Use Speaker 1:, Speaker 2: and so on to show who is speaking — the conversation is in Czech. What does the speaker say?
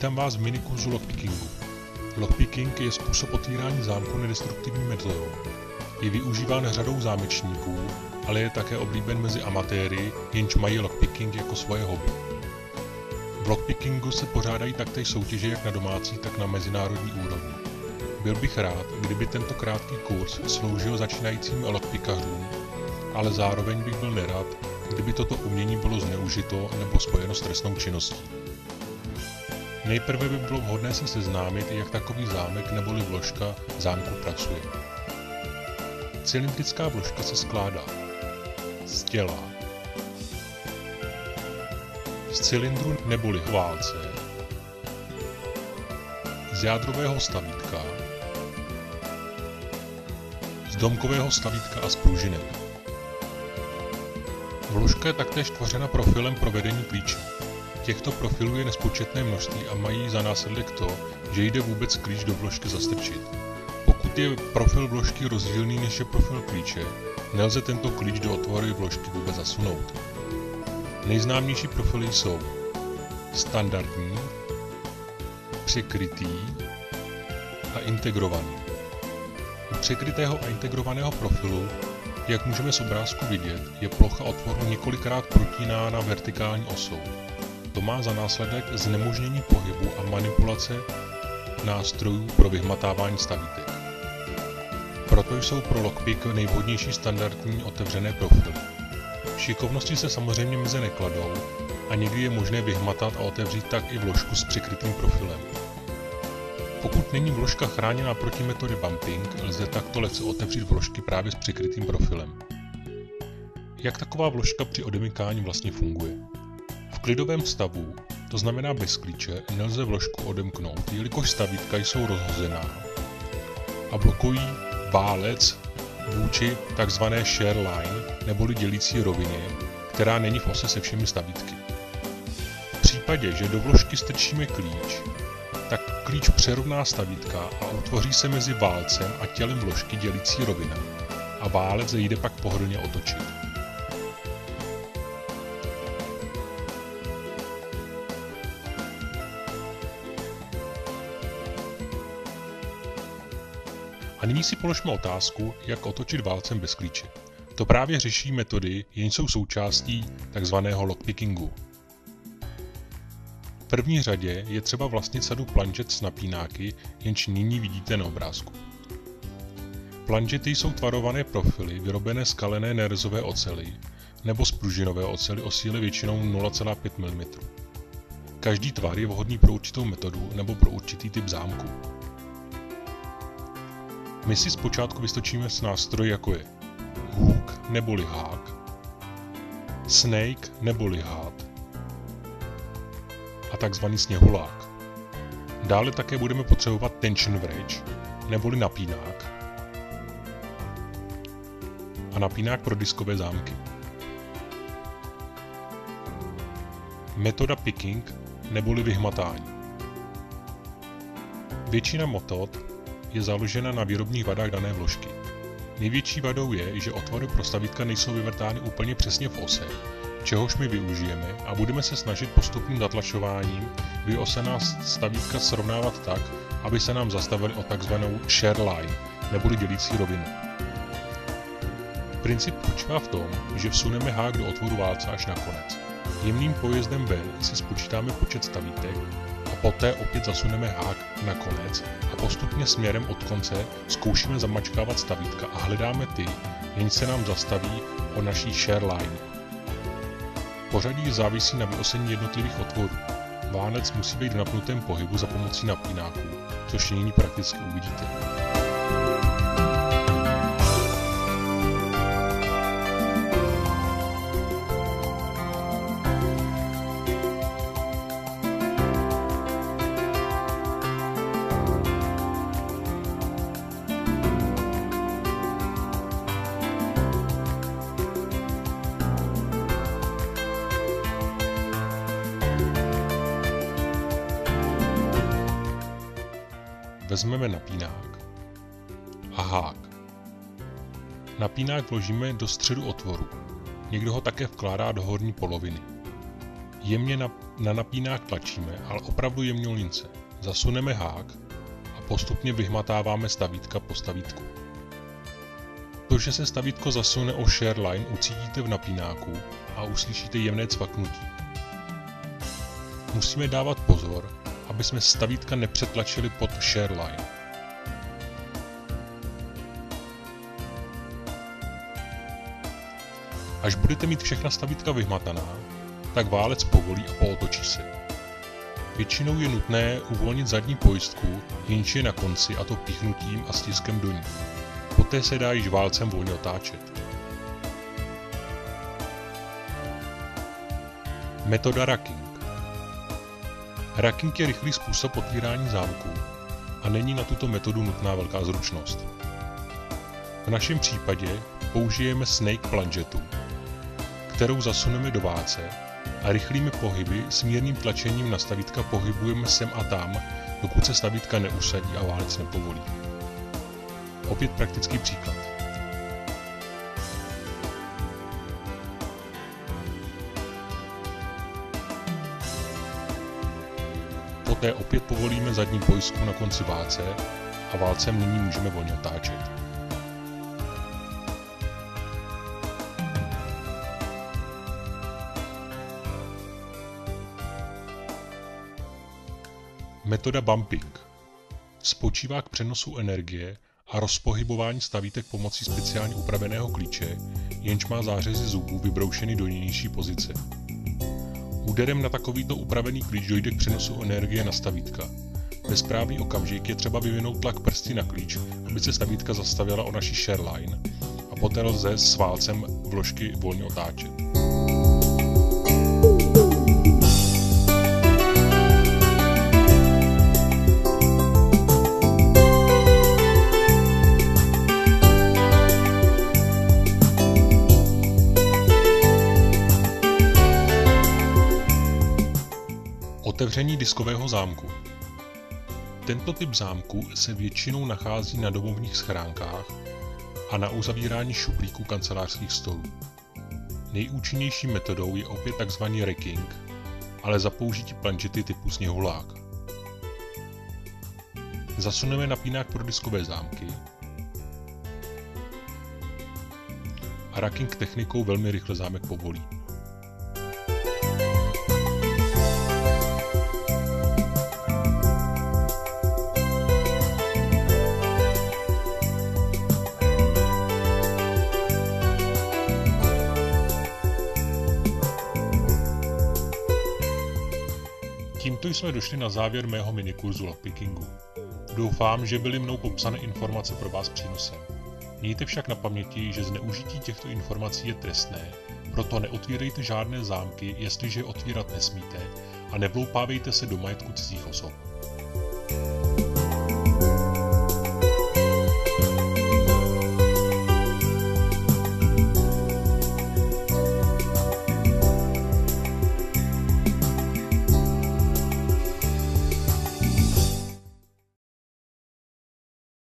Speaker 1: Vítám vás v minikurzu lockpickingu. Lockpicking je způsob otvírání zámku nedestruktivní metodou. Je využíván řadou zámečníků, ale je také oblíben mezi amatéry, jenž mají lockpicking jako svoje hobby. V lockpickingu se pořádají taktéž soutěže jak na domácí, tak na mezinárodní úrovni. Byl bych rád, kdyby tento krátký kurz sloužil začínajícím lockpickařům, ale zároveň bych byl nerad, kdyby toto umění bylo zneužito nebo spojeno s trestnou činností. Nejprve by bylo vhodné se seznámit, jak takový zámek neboli vložka zámku pracuje. Cylindrická vložka se skládá z těla, z cylindru neboli válce, z jádrového stavítka, z domkového stavítka a z pružiny. Vložka je taktéž tvořena profilem pro vedení klíče. Těchto profilů je nespočetné množství a mají za následek to, že jde vůbec klíč do vložky zastrčit. Pokud je profil vložky rozdílný než je profil klíče, nelze tento klíč do otvory vložky vůbec zasunout. Nejznámější profily jsou standardní, překrytý a integrovaný. U překrytého a integrovaného profilu, jak můžeme z obrázku vidět, je plocha otvoru několikrát protínána vertikální osou. To má za následek znemožnění pohybu a manipulace nástrojů pro vyhmatávání stavítek. Proto jsou pro lockpick nejvhodnější standardní otevřené profily. Šikovnosti se samozřejmě meze nekladou a někdy je možné vyhmatat a otevřít tak i vložku s přikrytým profilem. Pokud není vložka chráněna proti metody bumping, lze takto lehce otevřít vložky právě s přikrytým profilem. Jak taková vložka při odemykání vlastně funguje? V klidovém stavu, to znamená bez klíče, nelze vložku odemknout, jelikož stavítka jsou rozhozená a blokují válec vůči tzv. Share line neboli dělící rovině, která není v ose se všemi stavítky. V případě, že do vložky strčíme klíč, tak klíč přerovná stavítka a utvoří se mezi válcem a tělem vložky dělící rovina a válec jde pak pohodlně otočit. A nyní si položme otázku, jak otočit válcem bez klíče. To právě řeší metody, jenž jsou součástí tzv. Lockpickingu. V první řadě je třeba vlastnit sadu plančet s napínáky, jenž nyní vidíte na obrázku. Plančety jsou tvarované profily vyrobené z kalené nerezové oceli nebo z pružinové oceli o síle většinou 0,5 mm. Každý tvar je vhodný pro určitou metodu nebo pro určitý typ zámku. My si zpočátku vystočíme s nástroji jako je hook neboli hák, snake neboli hád a takzvaný sněhulák. Dále také budeme potřebovat tension wrench neboli napínák a napínák pro diskové zámky. Metoda picking neboli vyhmatání. Většina metod je založena na výrobních vadách dané vložky. Největší vadou je, že otvory pro stavítka nejsou vyvrtány úplně přesně v ose, čehož my využijeme a budeme se snažit postupným zatlačováním vyosená stavítka srovnávat tak, aby se nám zastavily o takzvanou share line, neboli dělící rovinu. Princip spočívá v tom, že vsuneme hák do otvoru válce až na konec. Jemným pojezdem ven si spočítáme počet stavítek a poté opět zasuneme hák na konec a postupně směrem od konce zkoušíme zamačkávat stavítka a hledáme ty, jenž se nám zastaví o naší share line. Pořadí závisí na vyosení jednotlivých otvorů. Válec musí být v napnutém pohybu za pomocí napínáků, což nyní prakticky uvidíte. Vezmeme napínák a hák. Napínák vložíme do středu otvoru. Někdo ho také vkládá do horní poloviny. Jemně Na napínák tlačíme, ale opravdu jemňolince. Zasuneme hák a postupně vyhmatáváme stavítka po stavítku. To, že se stavítko zasune o share line, ucítíte v napínáku a uslyšíte jemné cvaknutí. Musíme dávat pozor, aby jsme stavítka nepřetlačili pod share line. Až budete mít všechna stavítka vyhmataná, tak válec povolí a pootočí se. Většinou je nutné uvolnit zadní pojistku, jenž je na konci, a to píchnutím a stiskem do ní. Poté se dá již válcem volně otáčet. Metoda racking. Racking je rychlý způsob otvírání zámku a není na tuto metodu nutná velká zručnost. V našem případě použijeme snake plangetu, kterou zasuneme do válce a rychlými pohyby s mírným tlačením na stavítka pohybujeme sem a tam, dokud se stavítka neusadí a válec nepovolí. Opět praktický příklad. Poté opět povolíme zadní pojistku na konci válce a válcem nyní můžeme volně otáčet. Metoda bumping spočívá k přenosu energie a rozpohybování stavítek pomocí speciálně upraveného klíče, jenž má zářezy zubů vybroušeny do jinější pozice. Úderem na takovýto upravený klíč dojde k přenosu energie na stavítka. Ve správný okamžik je třeba vyvinout tlak prsty na klíč, aby se stavítka zastavila o naší share line, a poté lze s válcem vložky volně otáčet. Otevření diskového zámku. Tento typ zámku se většinou nachází na domovních schránkách a na uzavírání šuplíků kancelářských stolů. Nejúčinnější metodou je opět tzv. Racking, ale za použití planžety typu sněhulák. Zasuneme napínák pro diskové zámky a racking technikou velmi rychle zámek povolí. Tímto jsme došli na závěr mého minikurzu lockpickingu. Doufám, že byly mnou popsané informace pro vás přínosem. Mějte však na paměti, že zneužití těchto informací je trestné, proto neotvírejte žádné zámky, jestliže je otvírat nesmíte, a nevloupávejte se do majetku cizích osob.